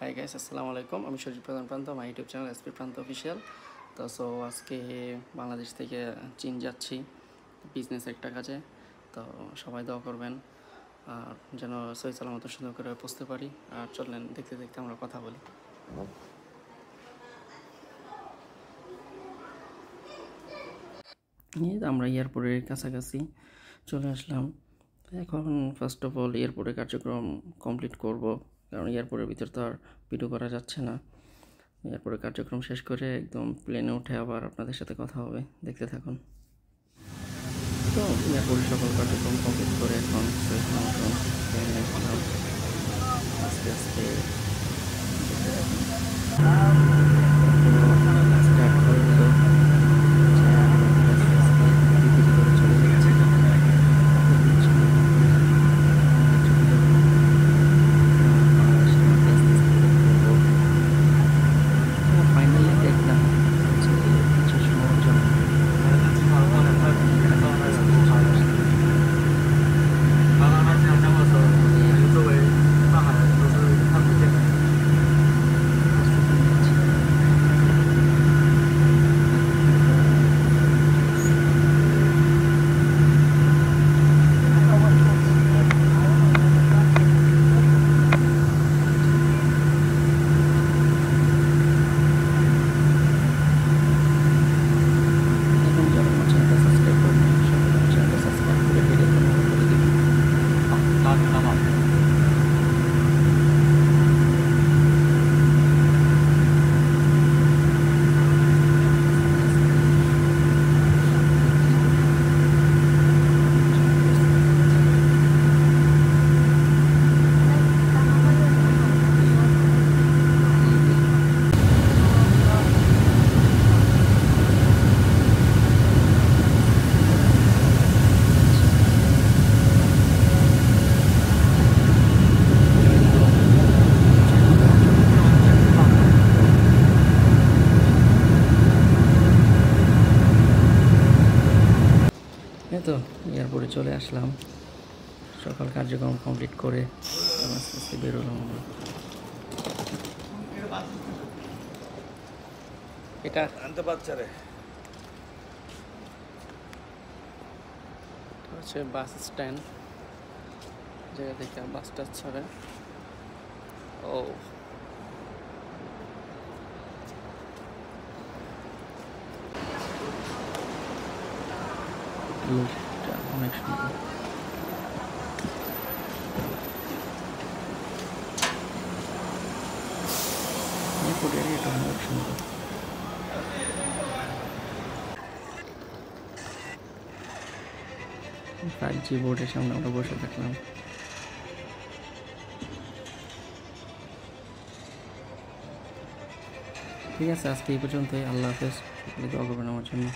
Hi guys, আসসালামু আলাইকুম। আমি সজীব প্রধান প্রান্ত, আমার ইউটিউব চ্যানেল এসপি প্রান্ত অফিসিয়াল। তো আজকে বাংলাদেশ থেকে চীন যাচ্ছি বিজনেস একটা কাজে। তো সবাই দোয়া করবেন আর যেন সহি সালামত সুন্দর করে পৌঁছতে পারি। আর চললেন দেখতে দেখতে আমরা কথা বলি। আমরা এয়ারপোর্টের কাছাকাছি চলে আসলাম। এখন ফার্স্ট অফ অল এয়ারপোর্টের কার্যক্রম কমপ্লিট করব, কারণ এয়ারপোর্টের ভিতর তো আর ভিডিও করা যাচ্ছে না। এরপরে কার্যক্রম শেষ করে একদম প্লেনে উঠে আবার আপনাদের সাথে কথা হবে, দেখতে থাকুন। তো এয়ারপোর্টে সকল কার্যক্রম কমপ্লিট করে এখন প্লেনে উঠলাম আস্তে আস্তে। স্টার্ট করে দিল। তো এয়ারপোর্টে চলে আসলাম, সকাল কার্যক্রম কমপ্লিট করে আস্তে আস্তে বেরোলাম আমরা। এটা আনতে পারছে রে, হচ্ছে বাস স্ট্যান্ড, জায়গা থেকে বাসটা ছাড়ে। ও লুকটা অনেক সুন্দর। এয়ারপোর্টের এরিয়াটা অনেক সুন্দর। 5G বোর্ডের সামনে আমরা বসে থাকলাম। ঠিক আছে, আজকে এই পর্যন্তই। আল্লাহ হাফেজ। সকলে দোয়া করবেন আমার জন্য।